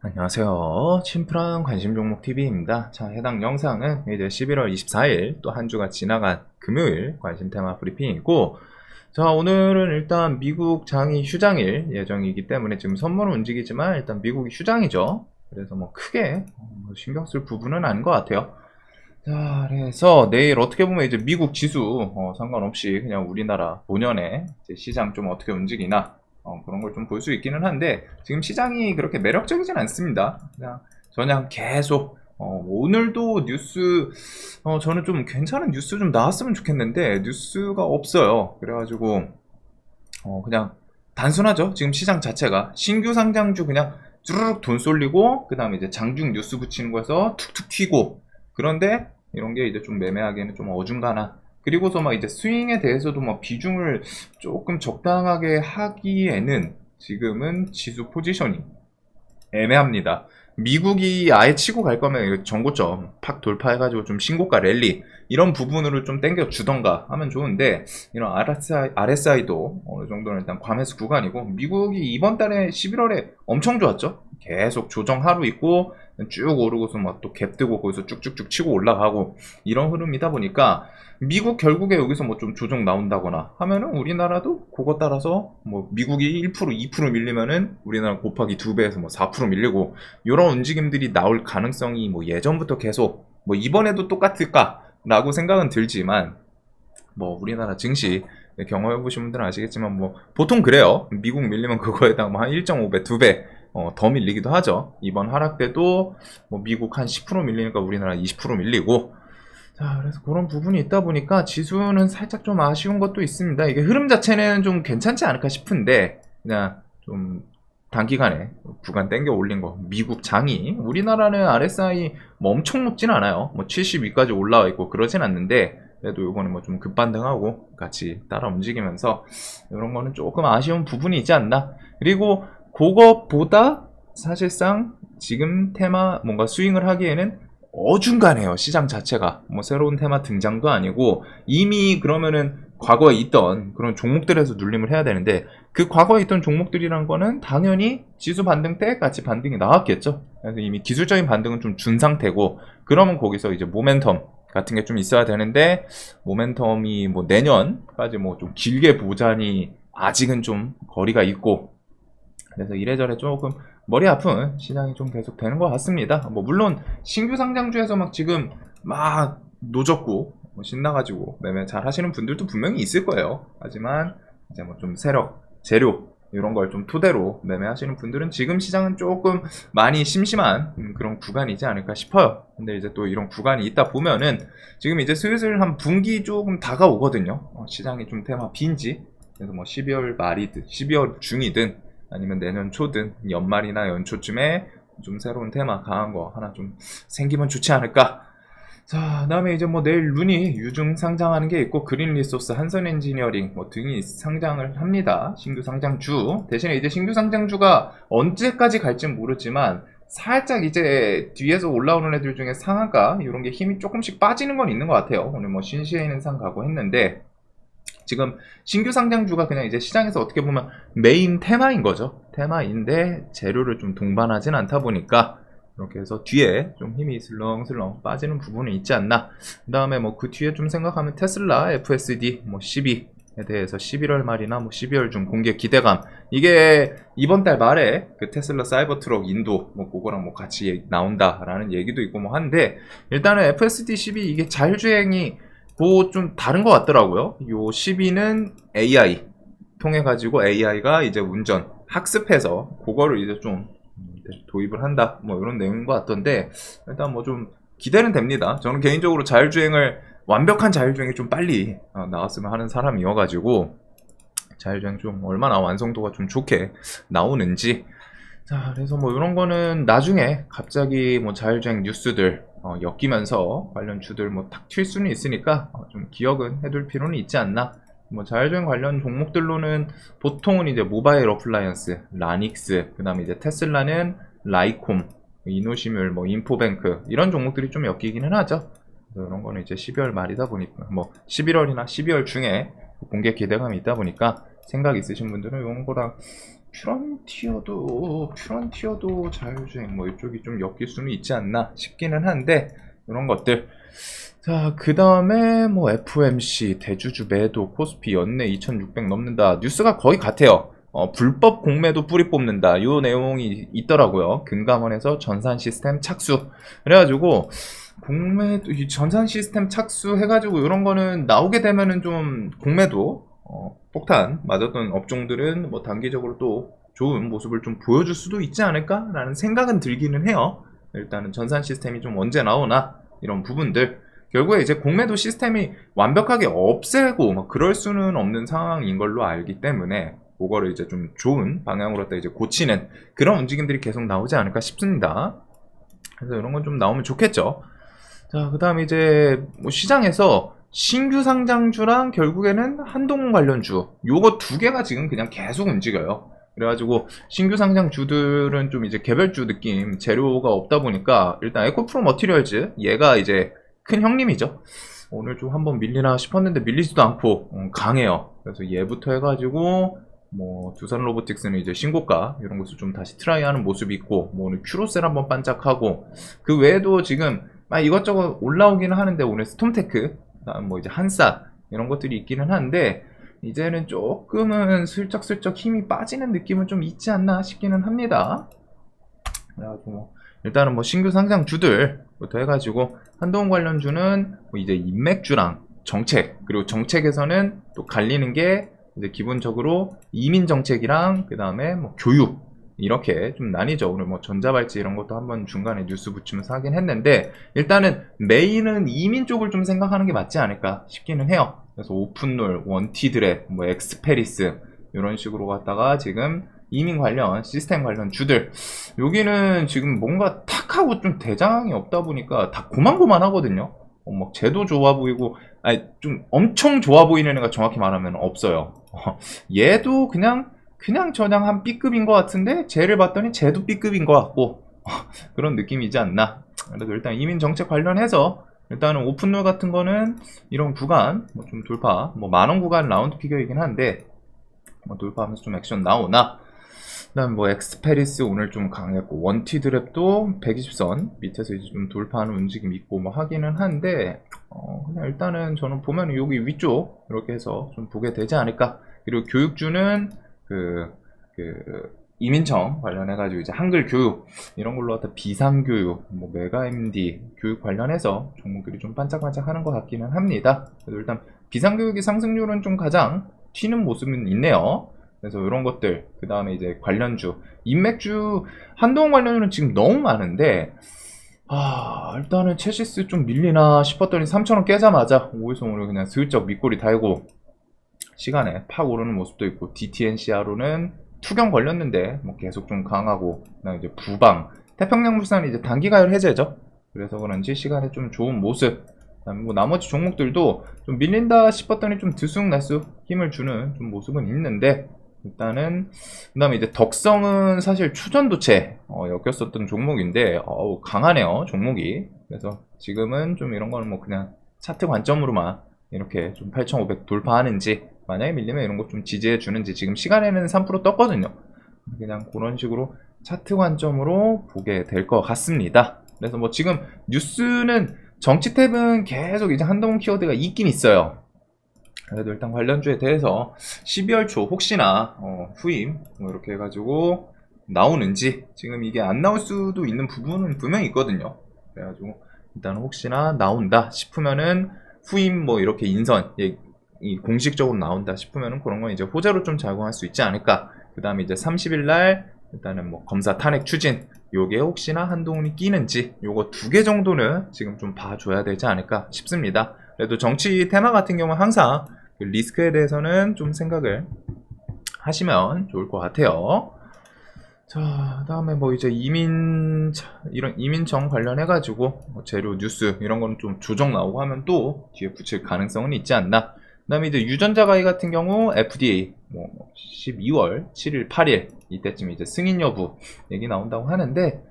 안녕하세요. 침프랑 관심 종목 TV입니다. 자, 해당 영상은 이제 11월 24일 또 한 주가 지나간 금요일 관심 테마 브리핑이고, 자, 오늘은 일단 미국 장이 휴장일 예정이기 때문에 지금 선물은 움직이지만 일단 미국이 휴장이죠. 그래서 뭐 크게 신경 쓸 부분은 아닌 것 같아요. 자, 그래서 내일 어떻게 보면 이제 미국 지수 상관없이 그냥 우리나라 본연의 이제 시장 좀 어떻게 움직이나 그런 걸 좀 볼 수 있기는 한데, 지금 시장이 그렇게 매력적이진 않습니다. 그냥 계속 오늘도 뉴스 저는 좀 괜찮은 뉴스 좀 나왔으면 좋겠는데 뉴스가 없어요. 그래가지고 그냥 단순하죠. 지금 시장 자체가 신규 상장주 그냥 쭈르륵 돈 쏠리고, 그 다음에 이제 장중 뉴스 붙이는 거에서 툭툭 튀고, 그런데 이런 게 이제 좀 매매하기에는 좀 어중간한, 그리고서 막 이제 스윙에 대해서도 막 비중을 조금 적당하게 하기에는 지금은 지수 포지션이 애매합니다. 미국이 아예 치고 갈 거면 전고점 팍 돌파해가지고 좀 신고가 랠리 이런 부분으로 좀 땡겨 주던가 하면 좋은데, 이런 RSI도 어느 정도는 일단 과매수 구간이고, 미국이 이번 달에 11월에 엄청 좋았죠. 계속 조정 하루 있고 쭉 오르고서 막 또 갭 뜨고 거기서 쭉쭉쭉 치고 올라가고 이런 흐름이다 보니까, 미국 결국에 여기서 뭐 좀 조정 나온다거나 하면은 우리나라도 그거 따라서 뭐 미국이 1% 2% 밀리면은 우리나라 곱하기 2배에서 뭐 4% 밀리고, 이런 움직임들이 나올 가능성이 뭐 예전부터 계속 뭐 이번에도 똑같을까 라고 생각은 들지만, 뭐 우리나라 증시 경험해 보신 분들은 아시겠지만 뭐 보통 그래요. 미국 밀리면 그거에다가 뭐 한 1.5배 2배 더 밀리기도 하죠. 이번 하락 때도 뭐 미국 한 10% 밀리니까 우리나라 20% 밀리고. 자, 그래서 그런 부분이 있다 보니까 지수는 살짝 좀 아쉬운 것도 있습니다. 이게 흐름 자체는 좀 괜찮지 않을까 싶은데, 그냥 좀 단기간에 구간 땡겨 올린 거, 미국 장이, 우리나라는 RSI 뭐 엄청 높진 않아요. 뭐 72까지 올라와 있고 그러진 않는데, 그래도 요번에 뭐 좀 급반등하고 같이 따라 움직이면서 이런 거는 조금 아쉬운 부분이 있지 않나. 그리고 그것보다 사실상 지금 테마 뭔가 스윙을 하기에는 어중간해요. 시장 자체가 뭐 새로운 테마 등장도 아니고, 이미 그러면은 과거에 있던 그런 종목들에서 눌림을 해야 되는데, 그 과거에 있던 종목들이란 거는 당연히 지수 반등 때 같이 반등이 나왔겠죠. 그래서 이미 기술적인 반등은 좀 준 상태고, 그러면 거기서 이제 모멘텀 같은 게 좀 있어야 되는데, 모멘텀이 뭐 내년까지 뭐 좀 길게 보자니 아직은 좀 거리가 있고, 그래서 이래저래 조금 머리 아픈 시장이 좀 계속 되는 것 같습니다. 뭐 물론 신규 상장주에서 막 지금 막 노졌고 뭐 신나가지고 매매 잘 하시는 분들도 분명히 있을 거예요. 하지만 이제 뭐 좀 세력, 재료 이런 걸 좀 토대로 매매하시는 분들은 지금 시장은 조금 많이 심심한 그런 구간이지 않을까 싶어요. 근데 이제 또 이런 구간이 있다 보면은 지금 이제 슬슬 한 분기 조금 다가오거든요. 시장이 좀 테마 빈지. 그래서 뭐 12월 말이든 12월 중이든 아니면 내년 초든 연말이나 연초쯤에 좀 새로운 테마 강한 거 하나 좀 생기면 좋지 않을까. 자, 그다음에 이제 뭐 내일 루니 유중 상장하는 게 있고, 그린 리소스, 한선 엔지니어링 뭐 등이 상장을 합니다. 신규 상장주. 대신에 이제 신규 상장주가 언제까지 갈지는 모르지만, 살짝 이제 뒤에서 올라오는 애들 중에 상한가 이런 게 힘이 조금씩 빠지는 건 있는 것 같아요. 오늘 뭐 신시에는 상 가고 했는데, 지금 신규 상장주가 그냥 이제 시장에서 어떻게 보면 메인 테마인 거죠. 테마인데 재료를 좀 동반하진 않다 보니까 이렇게 해서 뒤에 좀 힘이 슬렁슬렁 빠지는 부분이 있지 않나. 그 다음에 뭐 그 뒤에 좀 생각하면 테슬라 FSD 뭐 12에 대해서 11월 말이나 뭐 12월 중 공개 기대감, 이게 이번 달 말에 그 테슬라 사이버 트럭 인도 뭐 그거랑 뭐 같이 나온다라는 얘기도 있고 뭐 한데, 일단은 FSD 12 이게 자율주행이 뭐 좀 다른 것 같더라고요. 요 12는 AI 통해 가지고 AI가 이제 운전 학습해서 그거를 이제 좀 도입을 한다 뭐 이런 내용인 것 같던데, 일단 뭐 좀 기대는 됩니다. 저는 개인적으로 자율주행을 완벽한 자율주행이 좀 빨리 나왔으면 하는 사람이어가지고, 자율주행 좀 얼마나 완성도가 좀 좋게 나오는지. 자, 그래서 뭐 이런 거는 나중에 갑자기 뭐 자율주행 뉴스들 엮이면서 관련 주들 뭐 탁 튈 수는 있으니까 좀 기억은 해둘 필요는 있지 않나. 뭐 자율주행 관련 종목들로는 보통은 이제 모바일 어플라이언스, 라닉스, 그 다음에 이제 테슬라는 라이콤, 이노시뮬, 뭐 인포뱅크 이런 종목들이 좀 엮이기는 하죠. 그래서 이런 거는 이제 12월 말이다 보니까 뭐 11월이나 12월 중에 공개 기대감이 있다 보니까 생각 있으신 분들은 이런 거랑 퓨런티어도 자율주행 뭐 이쪽이 좀 엮일 수는 있지 않나 싶기는 한데 이런 것들. 자, 그 다음에 뭐 FMC 대주주 매도 코스피 연내 2600 넘는다. 뉴스가 거의 같아요. 불법 공매도 뿌리 뽑는다. 요 내용이 있더라고요. 금감원에서 전산 시스템 착수. 그래가지고 공매도 전산 시스템 착수 해가지고 이런 거는 나오게 되면은 좀 공매도 폭탄 맞았던 업종들은 뭐 단기적으로 또 좋은 모습을 좀 보여줄 수도 있지 않을까라는 생각은 들기는 해요. 일단은 전산 시스템이 좀 언제 나오나 이런 부분들. 결국에 이제 공매도 시스템이 완벽하게 없애고 막 그럴 수는 없는 상황인 걸로 알기 때문에 그거를 이제 좀 좋은 방향으로 다 이제 고치는 그런 움직임들이 계속 나오지 않을까 싶습니다. 그래서 이런 건 좀 나오면 좋겠죠. 자, 그 다음에 이제 뭐 시장에서 신규 상장주랑 결국에는 한동훈 관련주 요거 두 개가 지금 그냥 계속 움직여요. 그래가지고 신규 상장주들은 좀 이제 개별주 느낌 재료가 없다 보니까 일단 에코프로 머티리얼즈 얘가 이제 큰 형님이죠. 오늘 좀 한번 밀리나 싶었는데 밀리지도 않고 강해요. 그래서 얘부터 해가지고 뭐 두산 로보틱스는 이제 신고가 이런 것을 좀 다시 트라이하는 모습이 있고 뭐 오늘 큐로셀 한번 반짝하고 그 외에도 지금 이것저것 올라오기는 하는데 오늘 스톰테크 뭐 이제 한사 이런 것들이 있기는 한데 이제는 조금은 슬쩍슬쩍 힘이 빠지는 느낌은 좀 있지 않나 싶기는 합니다. 그래가지고 일단은 뭐 신규 상장주들부터 해가지고 한동훈 관련주는 뭐 이제 인맥주랑 정책 그리고 정책에서는 또 갈리는 게 이제 기본적으로 이민 정책이랑 그 다음에 뭐 교육 이렇게 좀 나뉘죠. 오늘 뭐 전자발찌 이런 것도 한번 중간에 뉴스 붙이면서 하긴 했는데 일단은 메인은 이민 쪽을 좀 생각하는 게 맞지 않을까 싶기는 해요. 그래서 오픈롤, 원티드랩, 뭐 엑스페리스 이런 식으로 갔다가 지금 이민 관련 시스템 관련 주들 여기는 지금 뭔가 탁하고 좀 대장이 없다 보니까 다 고만고만하거든요. 막 쟤도 좋아 보이고 아니 좀 엄청 좋아 보이는 애가 정확히 말하면 없어요. 얘도 그냥 저냥 한 B급인 것 같은데 쟤를 봤더니 쟤도 B급인 것 같고 그런 느낌이지 않나. 그래서 일단 이민 정책 관련해서 일단은 오픈롤 같은 거는 이런 구간 뭐 좀 돌파 뭐 만원 구간 라운드 피겨이긴 한데 뭐 돌파하면서 좀 액션 나오나. 그다음 뭐 엑스페리스 오늘 좀 강했고 원티드랩도 120선 밑에서 이제 좀 돌파하는 움직임이 있고 뭐 하기는 한데 그냥 일단은 저는 보면 여기 위쪽 이렇게 해서 좀 보게 되지 않을까. 그리고 교육주는 그 이민청 관련해가지고 이제 한글 교육 이런 걸로 갖다 비상교육 뭐 메가 MD 교육 관련해서 종목들이 좀 반짝반짝하는 것 같기는 합니다. 그래서 일단 비상교육의 상승률은 좀 가장 튀는 모습은 있네요. 그래서 이런 것들 그 다음에 이제 관련주 인맥주 한동훈 관련주는 지금 너무 많은데 일단은 체시스 좀 밀리나 싶었더니 3,000원 깨자마자 5일선으로 그냥 슬쩍 밑꼬리 달고 시간에 팍 오르는 모습도 있고 DTNCR로는 투경 걸렸는데 뭐 계속 좀 강하고 그다음에 이제 부방 태평양물산이 이제 단기가열 해제죠. 그래서 그런지 시간에 좀 좋은 모습. 그다음에 뭐 나머지 종목들도 좀 밀린다 싶었더니 좀 들쑥날쑥 힘을 주는 좀 모습은 있는데 일단은 그다음에 이제 덕성은 사실 추전도체 엮였었던 종목인데 강하네요 종목이. 그래서 지금은 좀 이런 거는 뭐 그냥 차트 관점으로만 이렇게 좀 8,500 돌파하는지 만약에 밀리면 이런 거 좀 지지해 주는지 지금 시간에는 3% 떴거든요. 그냥 그런 식으로 차트 관점으로 보게 될 것 같습니다. 그래서 뭐 지금 뉴스는 정치 탭은 계속 이제 한동훈 키워드가 있긴 있어요. 그래도 일단 관련주에 대해서 12월 초 혹시나 후임 뭐 이렇게 해가지고 나오는지 지금 이게 안 나올 수도 있는 부분은 분명히 있거든요. 그래가지고 일단 혹시나 나온다 싶으면은 후임 뭐 이렇게 인선 이 공식적으로 나온다 싶으면은 그런 건 이제 호재로 좀 작용할 수 있지 않을까. 그 다음에 이제 30일 날 일단은 뭐 검사 탄핵 추진 요게 혹시나 한동훈이 끼는지 요거 2개 정도는 지금 좀 봐줘야 되지 않을까 싶습니다. 그래도 정치 테마 같은 경우는 항상 그 리스크에 대해서는 좀 생각을 하시면 좋을 것 같아요. 자, 다음에 뭐 이제 이런 이민청 관련해가지고 뭐 재료 뉴스 이런 거는 좀 조정 나오고 하면 또 뒤에 붙일 가능성은 있지 않나. 그 다음에 이제 유전자 가위 같은 경우 FDA 뭐 12월 7일, 8일 이때쯤 이제 승인 여부 얘기 나온다고 하는데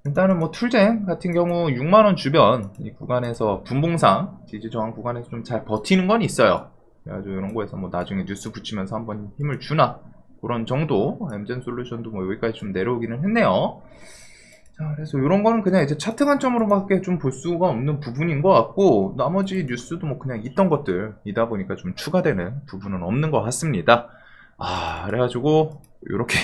일단은 뭐 툴젠 같은 경우 6만원 주변 이 구간에서 분봉상 지지 저항 구간에서 좀 잘 버티는 건 있어요. 그래가지고 이런 거에서 뭐 나중에 뉴스 붙이면서 한번 힘을 주나 그런 정도. 엠젠 솔루션도 뭐 여기까지 좀 내려오기는 했네요. 자, 그래서 이런 거는 그냥 이제 차트 관점으로밖에 좀 볼 수가 없는 부분인 것 같고, 나머지 뉴스도 뭐 그냥 있던 것들이다 보니까 좀 추가되는 부분은 없는 것 같습니다. 그래가지고 이렇게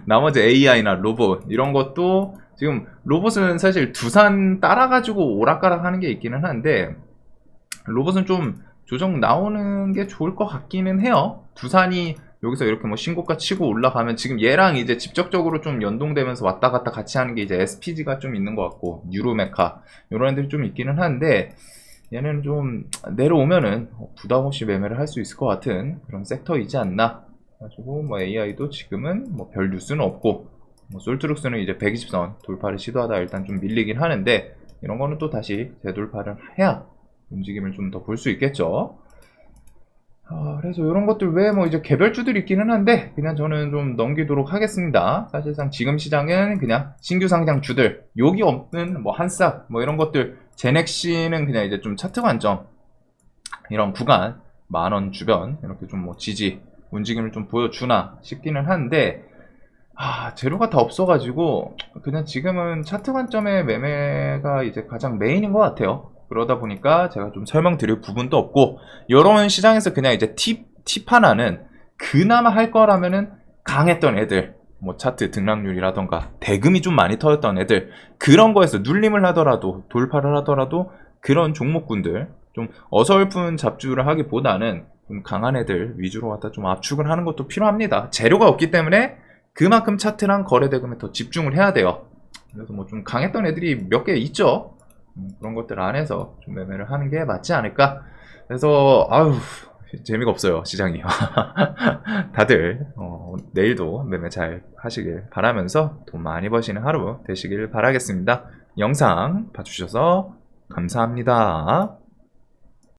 나머지 AI나 로봇 이런 것도 지금 로봇은 사실 두산 따라가지고 오락가락 하는 게 있기는 한데, 로봇은 좀 조정 나오는 게 좋을 것 같기는 해요. 두산이 여기서 이렇게 뭐 신고가 치고 올라가면 지금 얘랑 이제 직접적으로 좀 연동되면서 왔다 갔다 같이 하는 게 이제 SPG가 좀 있는 것 같고, 뉴로메카 이런 애들이 좀 있기는 한데, 얘는 좀 내려오면은 부담 없이 매매를 할 수 있을 것 같은 그런 섹터이지 않나. 가지고 뭐 AI도 지금은 뭐 별 뉴스는 없고, 뭐 솔트룩스는 이제 120선 돌파를 시도하다 일단 좀 밀리긴 하는데, 이런 거는 또 다시 재돌파를 해야 움직임을 좀 더 볼 수 있겠죠. 그래서 이런 것들 외에 뭐 이제 개별주들이 있기는 한데, 그냥 저는 좀 넘기도록 하겠습니다. 사실상 지금 시장은 그냥 신규 상장주들, 여기 없는 뭐 한싹 뭐 이런 것들, 제넥시는 그냥 이제 좀 차트 관점, 이런 구간 10,000원 주변 이렇게 좀 뭐 지지 움직임을 좀 보여주나 싶기는 한데, 재료가 다 없어가지고 그냥 지금은 차트 관점의 매매가 이제 가장 메인인 것 같아요. 그러다 보니까 제가 좀 설명드릴 부분도 없고, 이런 시장에서 그냥 이제 팁 하나는, 그나마 할 거라면은 강했던 애들, 뭐 차트 등락률이라던가 대금이 좀 많이 터졌던 애들, 그런 거에서 눌림을 하더라도 돌파를 하더라도 그런 종목군들 좀 어설픈 잡주를 하기보다는 좀 강한 애들 위주로 갖다 좀 압축을 하는 것도 필요합니다. 재료가 없기 때문에 그만큼 차트랑 거래 대금에 더 집중을 해야 돼요. 그래서 뭐 좀 강했던 애들이 몇 개 있죠. 그런 것들 안에서 좀 매매를 하는 게 맞지 않을까. 그래서 재미가 없어요, 시장이. 다들 내일도 매매 잘 하시길 바라면서 돈 많이 버시는 하루 되시길 바라겠습니다. 영상 봐주셔서 감사합니다.